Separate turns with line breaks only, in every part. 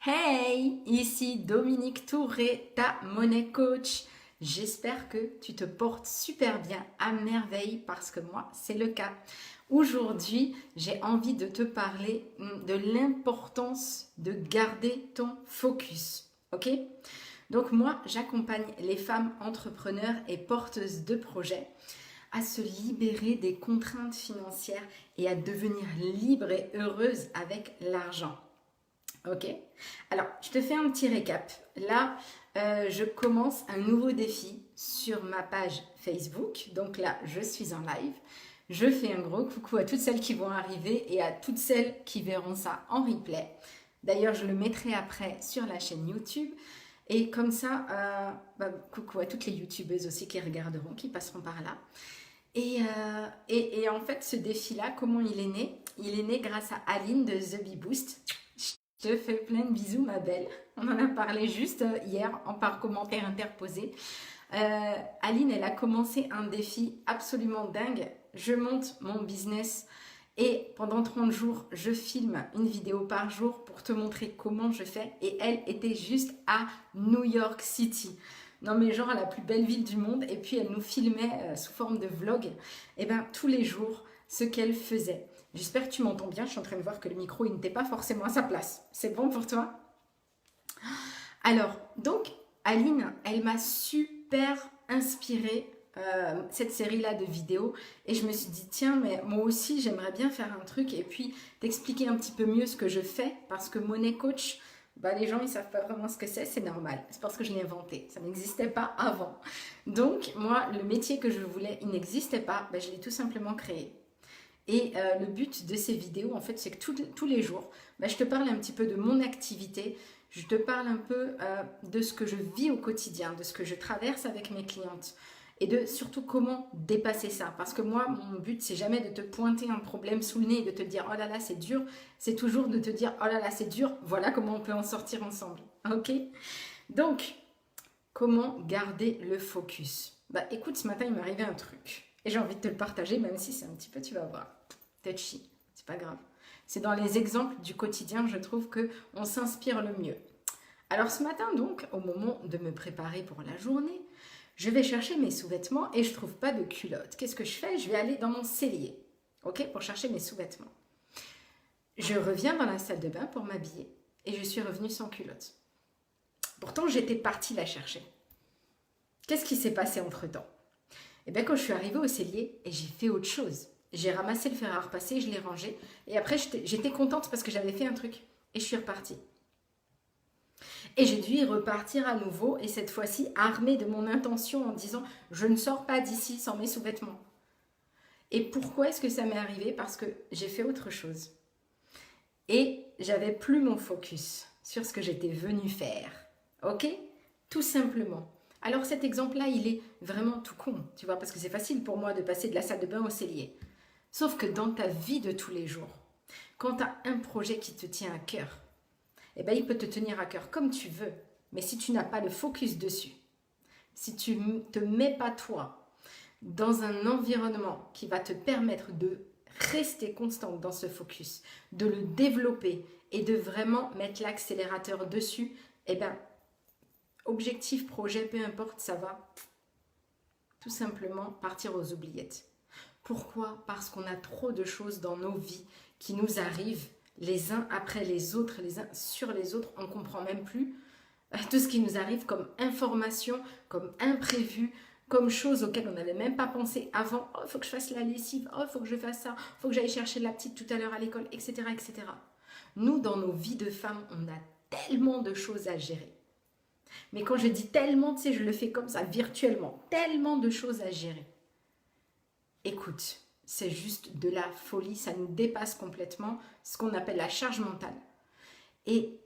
Hey, ici Dominique Touré, ta money coach. J'espère que tu te portes super bien, à merveille, parce que moi, c'est le cas. Aujourd'hui, j'ai envie de te parler de l'importance de garder ton focus. Ok? Donc moi, j'accompagne les femmes entrepreneurs et porteuses de projets à se libérer des contraintes financières et à devenir libres et heureuses avec l'argent. Ok. Alors, je te fais un petit récap. Là, je commence un nouveau défi sur ma page Facebook. Donc là, je suis en live. Je fais un gros coucou à toutes celles qui vont arriver et à toutes celles qui verront ça en replay. D'ailleurs, je le mettrai après sur la chaîne YouTube. Et comme ça, coucou à toutes les youtubeuses aussi qui regarderont, qui passeront par là. Et en fait, ce défi-là, comment il est né? Il est né grâce à Aline de The Bee Boost. Je te fais plein de bisous, ma belle. On en a parlé juste hier par commentaire interposé. Aline, elle a commencé un défi absolument dingue. Je monte mon business et pendant 30 jours, je filme une vidéo par jour pour te montrer comment je fais. Et elle était juste à New York City. Non mais genre la plus belle ville du monde. Et puis elle nous filmait sous forme de vlog, et ben, tous les jours, ce qu'elle faisait. J'espère que tu m'entends bien. Je suis en train de voir que le micro, il n'était pas forcément à sa place. C'est bon pour toi? Alors, donc, Aline, elle m'a super inspirée cette série-là de vidéos. Et je me suis dit, tiens, mais moi aussi, j'aimerais bien faire un truc et puis t'expliquer un petit peu mieux ce que je fais. Parce que money coach, les gens, ils ne savent pas vraiment ce que c'est normal. C'est parce que je l'ai inventé. Ça n'existait pas avant. Donc, moi, le métier que je voulais, il n'existait pas. Je l'ai tout simplement créé. Et le but de ces vidéos, en fait, c'est que tous les jours, je te parle un petit peu de mon activité, je te parle un peu de ce que je vis au quotidien, de ce que je traverse avec mes clientes et de surtout comment dépasser ça. Parce que moi, mon but, c'est jamais de te pointer un problème sous le nez et de te dire « Oh là là, c'est dur », c'est toujours de te dire « Oh là là, c'est dur, voilà comment on peut en sortir ensemble ». Ok? Donc, comment garder le focus? Écoute, ce matin, il m'est arrivé un truc. Et j'ai envie de te le partager, même si c'est un petit peu, tu vas voir, touchy, c'est pas grave. C'est dans les exemples du quotidien, je trouve, qu'on s'inspire le mieux. Alors ce matin, donc, au moment de me préparer pour la journée, je vais chercher mes sous-vêtements et je trouve pas de culotte. Qu'est-ce que je fais? Je vais aller dans mon cellier, ok, pour chercher mes sous-vêtements. Je reviens dans la salle de bain pour m'habiller et je suis revenue sans culotte. Pourtant, j'étais partie la chercher. Qu'est-ce qui s'est passé entre-temps? Et bien quand je suis arrivée au cellier, et j'ai fait autre chose. J'ai ramassé le fer à repasser, je l'ai rangé. Et après, j'étais contente parce que j'avais fait un truc. Et je suis repartie. Et j'ai dû y repartir à nouveau. Et cette fois-ci, armée de mon intention en disant « Je ne sors pas d'ici sans mes sous-vêtements ». Et pourquoi est-ce que ça m'est arrivé? Parce que j'ai fait autre chose. Et j'avais plus mon focus sur ce que j'étais venue faire. Ok? Tout simplement. Alors cet exemple-là, il est vraiment tout con, tu vois, parce que c'est facile pour moi de passer de la salle de bain au cellier. Sauf que dans ta vie de tous les jours, quand tu as un projet qui te tient à cœur, il peut te tenir à cœur comme tu veux, mais si tu n'as pas le focus dessus, si tu ne te mets pas toi dans un environnement qui va te permettre de rester constante dans ce focus, de le développer et de vraiment mettre l'accélérateur dessus, objectif, projet, peu importe, ça va tout simplement partir aux oubliettes. Pourquoi? Parce qu'on a trop de choses dans nos vies qui nous arrivent les uns après les autres, les uns sur les autres. On ne comprend même plus tout ce qui nous arrive comme information, comme imprévu, comme choses auxquelles on n'avait même pas pensé avant. Oh, il faut que je fasse la lessive. Oh, il faut que je fasse ça. Il faut que j'aille chercher la petite tout à l'heure à l'école, etc., etc. Nous, dans nos vies de femmes, on a tellement de choses à gérer. Mais quand je dis tellement, tu sais, je le fais comme ça, virtuellement. Tellement de choses à gérer. Écoute, c'est juste de la folie. Ça nous dépasse complètement ce qu'on appelle la charge mentale. Et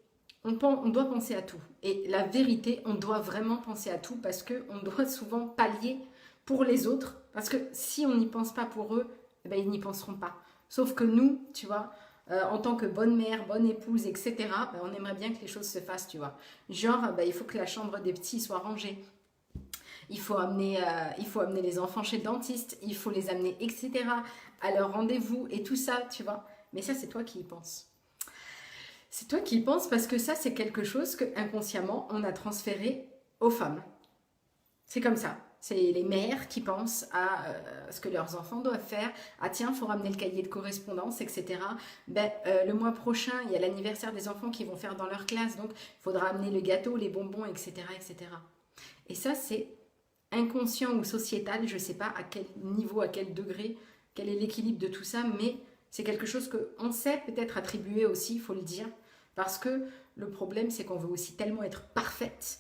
on doit penser à tout. Et la vérité, on doit vraiment penser à tout parce qu'on doit souvent pallier pour les autres. Parce que si on n'y pense pas pour eux, ils n'y penseront pas. Sauf que nous, tu vois, en tant que bonne mère, bonne épouse, etc., on aimerait bien que les choses se fassent, tu vois. Genre, il faut que la chambre des petits soit rangée. Il faut amener les enfants chez le dentiste, il faut les amener, etc., à leur rendez-vous et tout ça, tu vois. Mais ça, c'est toi qui y penses. C'est toi qui y penses parce que ça, c'est quelque chose que inconsciemment on a transféré aux femmes. C'est comme ça. C'est les mères qui pensent à ce que leurs enfants doivent faire. Ah tiens, il faut ramener le cahier de correspondance, etc. Le mois prochain, il y a l'anniversaire des enfants qui vont faire dans leur classe, donc il faudra amener le gâteau, les bonbons, etc. etc. Et ça, c'est inconscient ou sociétal, je ne sais pas à quel niveau, à quel degré, quel est l'équilibre de tout ça, mais c'est quelque chose qu'on sait peut-être attribuer aussi, il faut le dire, parce que le problème, c'est qu'on veut aussi tellement être parfaite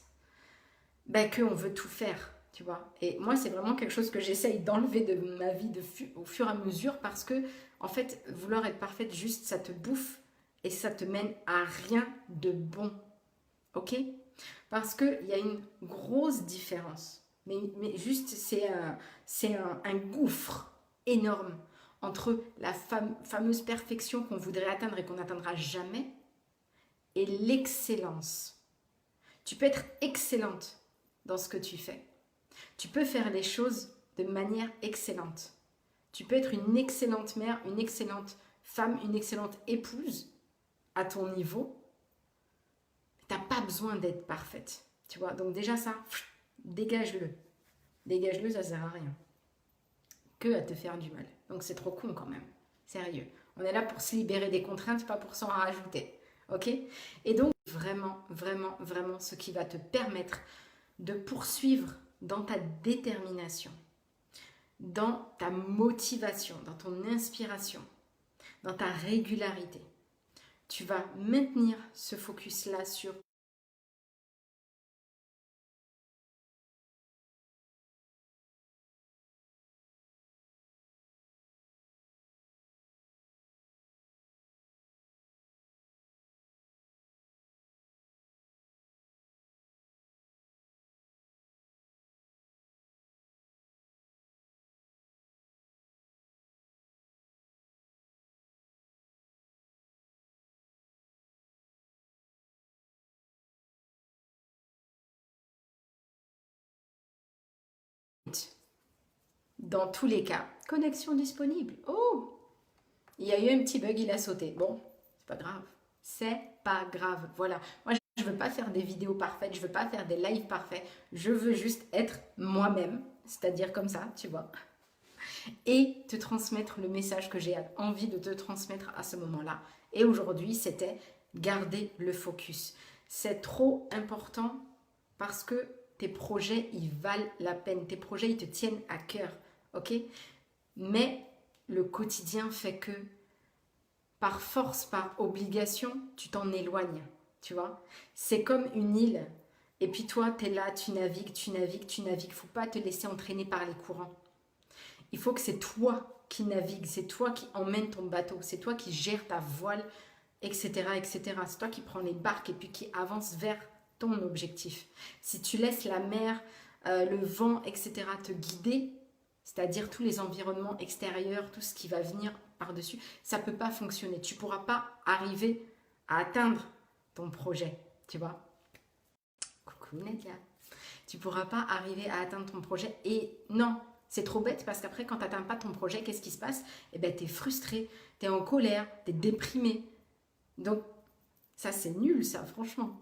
qu'on veut tout faire, tu vois. Et moi, c'est vraiment quelque chose que j'essaye d'enlever de ma vie au fur et à mesure parce que, en fait, vouloir être parfaite, juste, ça te bouffe et ça te mène à rien de bon. Ok? Parce qu'il y a une grosse différence. Mais juste, c'est un gouffre énorme entre la fameuse perfection qu'on voudrait atteindre et qu'on n'atteindra jamais et l'excellence. Tu peux être excellente dans ce que tu fais. Tu peux faire les choses de manière excellente. Tu peux être une excellente mère, une excellente femme, une excellente épouse à ton niveau. Tu n'as pas besoin d'être parfaite. Tu vois, donc déjà ça, dégage-le. Dégage-le, ça sert à rien. Que à te faire du mal. Donc c'est trop con quand même. Sérieux. On est là pour se libérer des contraintes, pas pour s'en rajouter. Ok? Et donc vraiment, vraiment, vraiment ce qui va te permettre de poursuivre dans ta détermination, dans ta motivation, dans ton inspiration, dans ta régularité. Tu vas maintenir ce focus-là sur dans tous les cas. Connexion disponible. Oh, il y a eu un petit bug, il a sauté. Bon, c'est pas grave. C'est pas grave. Voilà. Moi, je veux pas faire des vidéos parfaites, je veux pas faire des lives parfaits. Je veux juste être moi-même, c'est-à-dire comme ça, tu vois. Et te transmettre le message que j'ai envie de te transmettre à ce moment-là. Et aujourd'hui, c'était garder le focus. C'est trop important parce que tes projets, ils valent la peine. Tes projets, ils te tiennent à cœur, ok? Mais le quotidien fait que par force, par obligation, tu t'en éloignes, tu vois. C'est comme une île. Et puis toi, tu es là, tu navigues, tu navigues, tu navigues. Faut pas te laisser entraîner par les courants. Il faut que c'est toi qui navigues, c'est toi qui emmènes ton bateau, c'est toi qui gères ta voile, etc., etc. C'est toi qui prends les barques et puis qui avance vers ton objectif. Si tu laisses la mer, le vent, etc. te guider, c'est-à-dire tous les environnements extérieurs, tout ce qui va venir par-dessus, ça ne peut pas fonctionner. Tu ne pourras pas arriver à atteindre ton projet, tu vois. Coucou Nadia. Tu ne pourras pas arriver à atteindre ton projet et non, c'est trop bête parce qu'après, quand tu n'atteins pas ton projet, qu'est-ce qui se passe? Eh bien, tu es frustré, tu es en colère, tu es déprimé. Donc, ça, c'est nul, ça, franchement.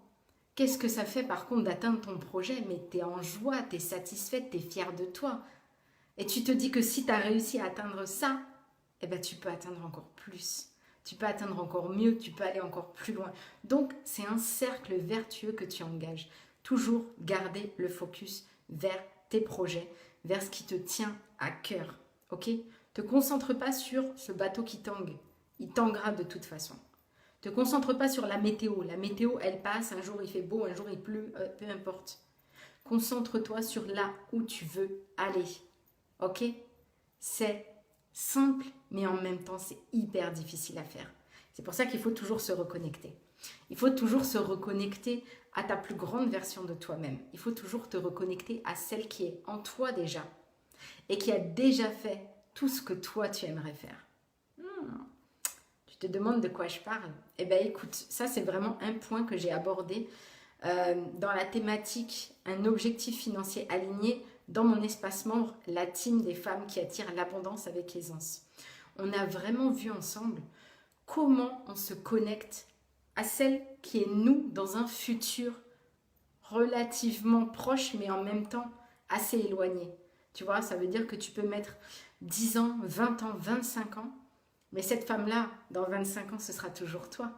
Qu'est-ce que ça fait, par contre, d'atteindre ton projet? Mais tu es en joie, tu es satisfaite, tu es fière de toi. Et tu te dis que si tu as réussi à atteindre ça, eh bien, tu peux atteindre encore plus. Tu peux atteindre encore mieux, tu peux aller encore plus loin. Donc, c'est un cercle vertueux que tu engages. Toujours garder le focus vers tes projets, vers ce qui te tient à cœur. Ok? Te concentre pas sur ce bateau qui tangue. Il tanguera de toute façon. Te concentre pas sur la météo. La météo, elle passe. Un jour il fait beau, un jour il pleut, peu importe. Concentre-toi sur là où tu veux aller. Ok? C'est simple, mais en même temps, c'est hyper difficile à faire. C'est pour ça qu'il faut toujours se reconnecter. Il faut toujours se reconnecter à ta plus grande version de toi-même. Il faut toujours te reconnecter à celle qui est en toi déjà et qui a déjà fait tout ce que toi tu aimerais faire. Tu te demandes de quoi je parle? Eh bien écoute, ça c'est vraiment un point que j'ai abordé dans la thématique un objectif financier aligné dans mon espace membre, la team des femmes qui attirent l'abondance avec aisance. On a vraiment vu ensemble comment on se connecte à celle qui est nous dans un futur relativement proche, mais en même temps assez éloigné. Tu vois, ça veut dire que tu peux mettre 10 ans, 20 ans, 25 ans, mais cette femme-là, dans 25 ans, ce sera toujours toi.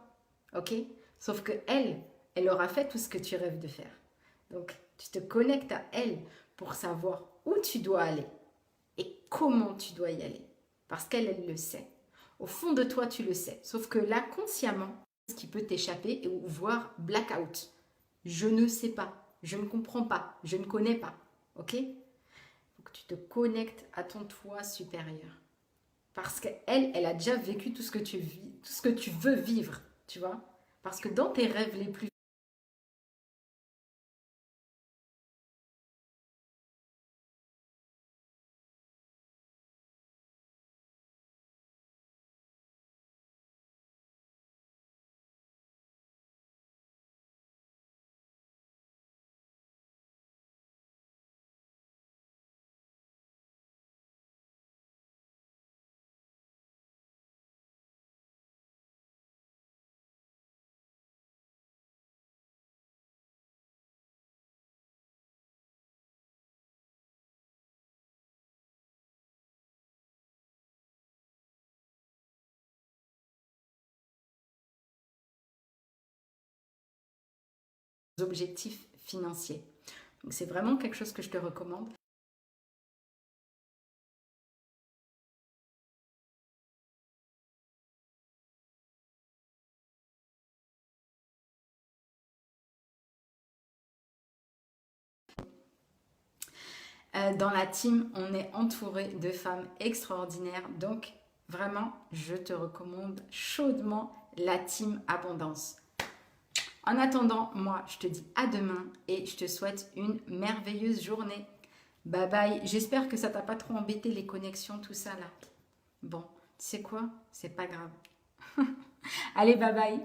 Ok? Sauf que elle aura fait tout ce que tu rêves de faire. Donc, tu te connectes à elle pour savoir où tu dois aller et comment tu dois y aller. Parce qu'elle, elle le sait. Au fond de toi, tu le sais. Sauf que là, consciemment, ce qui peut t'échapper ou voir blackout. Je ne sais pas, je ne comprends pas, je ne connais pas. Ok? Il faut que tu te connectes à ton toi supérieur. Parce qu'elle, elle a déjà vécu tout ce que tu vis, tout ce que tu veux vivre, tu vois. Parce que dans tes rêves les plus objectifs financiers. Donc c'est vraiment quelque chose que je te recommande. Dans la team, on est entouré de femmes extraordinaires. Donc, vraiment, je te recommande chaudement la team Abondance. En attendant, moi, je te dis à demain et je te souhaite une merveilleuse journée. Bye bye. J'espère que ça t'a pas trop embêté les connexions, tout ça là. Bon, tu sais quoi? C'est pas grave. Allez, bye bye.